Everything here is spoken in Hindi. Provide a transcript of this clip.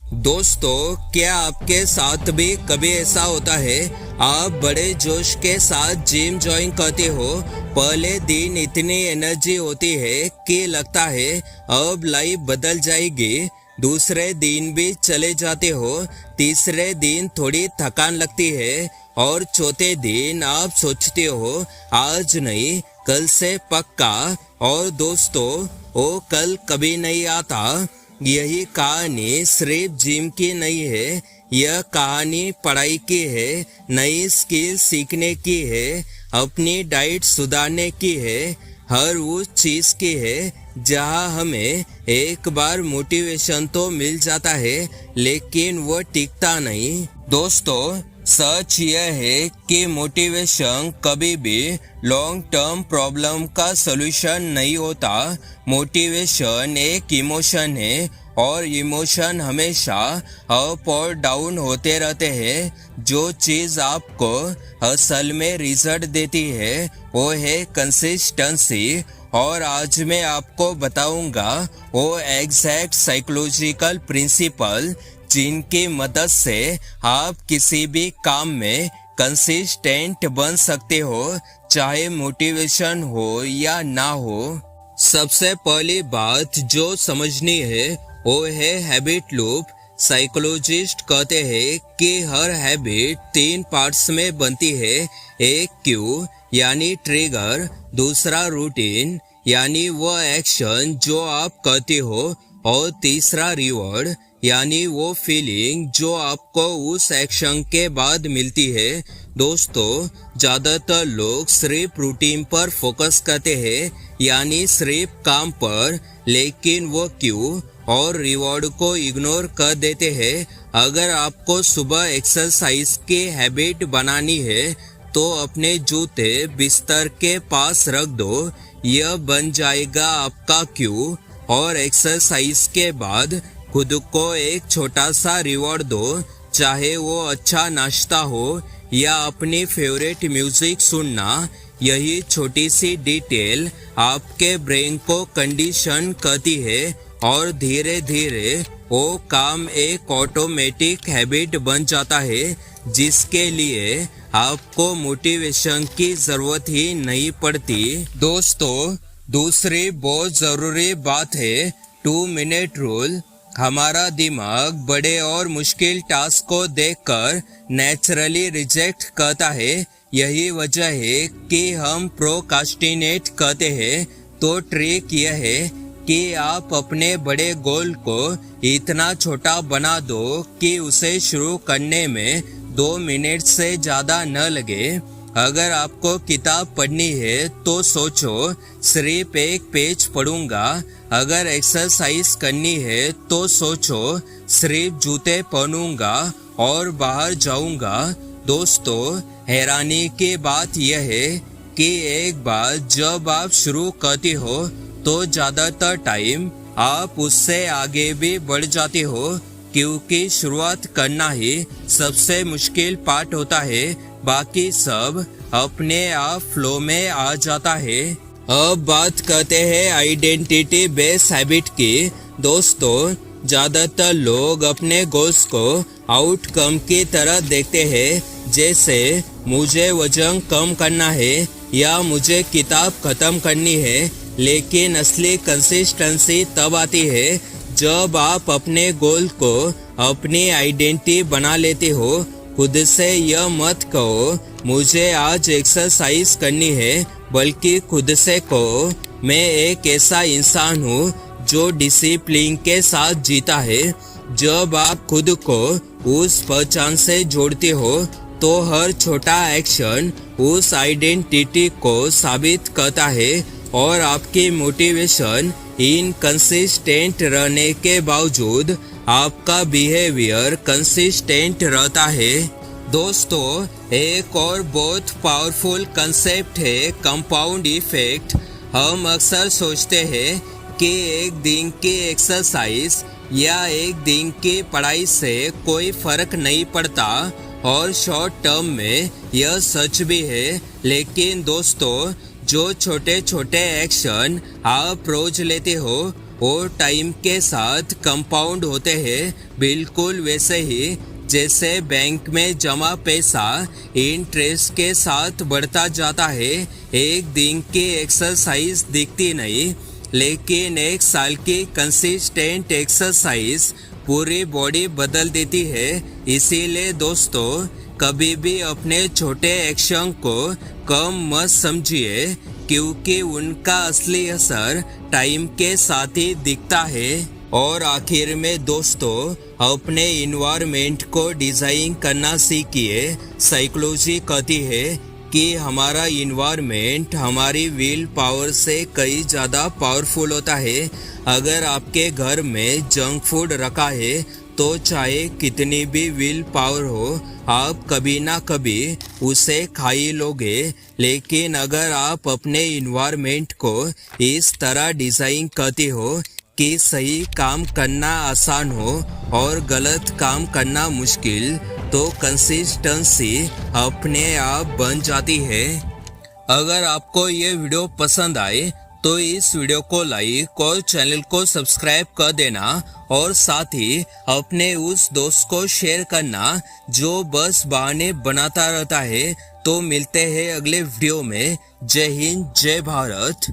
दोस्तों, क्या आपके साथ भी कभी ऐसा होता है? आप बड़े जोश के साथ जिम ज्वाइन करते हो। पहले दिन इतनी एनर्जी होती है कि लगता है अब लाइफ बदल जाएगी। दूसरे दिन भी चले जाते हो। तीसरे दिन थोड़ी थकान लगती है और चौथे दिन आप सोचते हो आज नहीं कल से पक्का। और दोस्तों, वो कल कभी नहीं आता। यही कहानी सिर्फ जिम की नहीं है, यह कहानी पढ़ाई की है, नई स्किल सीखने की है, अपनी डाइट सुधारने की है, हर उस चीज की है जहां हमें एक बार मोटिवेशन तो मिल जाता है लेकिन वो टिकता नहीं। दोस्तों, सच यह है कि मोटिवेशन कभी भी लॉन्ग टर्म प्रॉब्लम का सलूशन नहीं होता। मोटिवेशन एक इमोशन है और इमोशन हमेशा अप और डाउन होते रहते हैं। जो चीज़ आपको असल में रिजल्ट देती है वो है कंसिस्टेंसी। और आज मैं आपको बताऊंगा वो एग्जैक्ट साइकोलॉजिकल प्रिंसिपल जिनकी मदद से आप किसी भी काम में कंसिस्टेंट बन सकते हो, चाहे मोटिवेशन हो या ना हो। सबसे पहली बात जो समझनी है वो है हैबिट लूप। साइकोलॉजिस्ट कहते हैं कि हर हैबिट 3 पार्ट्स में बनती है। एक क्यू यानी ट्रिगर, दूसरा रूटीन यानी वो एक्शन जो आप करते हो, और तीसरा रिवॉर्ड यानी वो फीलिंग जो आपको उस एक्शन के बाद मिलती है। दोस्तों, ज्यादातर लोग सिर्फ रूटीन पर फोकस करते हैं यानी सिर्फ काम पर, लेकिन वो क्यू और रिवॉर्ड को इग्नोर कर देते हैं। अगर आपको सुबह एक्सरसाइज की हैबिट बनानी है तो अपने जूते बिस्तर के पास रख दो, यह बन जाएगा आपका क्यू। और एक्सरसाइज के बाद खुद को एक छोटा सा रिवॉर्ड दो, चाहे वो अच्छा नाश्ता हो या अपनी फेवरेट म्यूजिक सुनना। यही छोटी सी डिटेल आपके ब्रेन को कंडीशन करती है और धीरे धीरे वो काम एक ऑटोमेटिक हैबिट बन जाता है जिसके लिए आपको मोटिवेशन की जरूरत ही नहीं पड़ती। दोस्तों, दूसरी बहुत जरूरी बात है 2 मिनट रूल। हमारा दिमाग बड़े और मुश्किल टास्क को देखकर नेचुरली रिजेक्ट करता है। यही वजह है कि हम प्रोकास्टिनेट करते हैं। तो ट्रिक यह है कि आप अपने बड़े गोल को इतना छोटा बना दो कि उसे शुरू करने में 2 मिनट से ज़्यादा न लगे। अगर आपको किताब पढ़नी है तो सोचो सिर्फ एक पेज पढ़ूंगा। अगर एक्सरसाइज करनी है तो सोचो सिर्फ जूते पहनूंगा और बाहर जाऊंगा। दोस्तों, हैरानी की बात यह है कि एक बार जब आप शुरू करते हो तो ज़्यादातर टाइम आप उससे आगे भी बढ़ जाते हो, क्योंकि शुरुआत करना ही सबसे मुश्किल पार्ट होता है। बाकी सब अपने आप फ्लो में आ जाता है। अब बात करते हैं आइडेंटिटी बेस्ड हैबिट की। दोस्तों, ज्यादातर लोग अपने गोल्स को आउटकम की तरह देखते हैं, जैसे मुझे वजन कम करना है या मुझे किताब खत्म करनी है। लेकिन असली कंसिस्टेंसी तब आती है जब आप अपने गोल को अपनी आइडेंटिटी बना लेते हो। खुद से यह मत कहो मुझे आज एक्सरसाइज करनी है, बल्कि खुद से कहो मैं एक ऐसा इंसान हूँ जो डिसिप्लिन के साथ जीता है। जब आप खुद को उस पहचान से जोड़ते हो तो हर छोटा एक्शन उस आइडेंटिटी को साबित करता है और आपकी मोटिवेशन इनकंसिस्टेंट रहने के बावजूद आपका बिहेवियर कंसिस्टेंट रहता है। दोस्तों, एक और बहुत पावरफुल कंसेप्ट है कंपाउंड इफेक्ट। हम अक्सर सोचते हैं कि एक दिन की एक्सरसाइज या एक दिन की पढ़ाई से कोई फर्क नहीं पड़ता, और शॉर्ट टर्म में यह सच भी है। लेकिन दोस्तों, जो छोटे छोटे एक्शन आप रोज लेते हो और टाइम के साथ कंपाउंड होते हैं, बिल्कुल वैसे ही जैसे बैंक में जमा पैसा इंटरेस्ट के साथ बढ़ता जाता है। एक दिन की एक्सरसाइज दिखती नहीं, लेकिन एक साल की कंसिस्टेंट एक्सरसाइज पूरी बॉडी बदल देती है। इसीलिए दोस्तों, कभी भी अपने छोटे एक्शन को कम मत समझिए, क्योंकि उनका असली असर टाइम के साथ ही दिखता है। और आखिर में दोस्तों, अपने इन्वायरमेंट को डिजाइन करना सीखिए। साइकोलॉजी कहती है कि हमारा इन्वायरमेंट हमारी विल पावर से कई ज़्यादा पावरफुल होता है। अगर आपके घर में जंक फूड रखा है तो चाहे कितनी भी विल पावर हो, आप कभी ना कभी उसे खा ही लोगे। लेकिन अगर आप अपने इन्वायरमेंट को इस तरह डिजाइन करते हो कि सही काम करना आसान हो और गलत काम करना मुश्किल, तो कंसिस्टेंसी अपने आप बन जाती है। अगर आपको ये वीडियो पसंद आए तो इस वीडियो को लाइक और चैनल को सब्सक्राइब कर देना, और साथ ही अपने उस दोस्त को शेयर करना जो बस बहाने बनाता रहता है। तो मिलते हैं अगले वीडियो में। जय हिंद, जय भारत।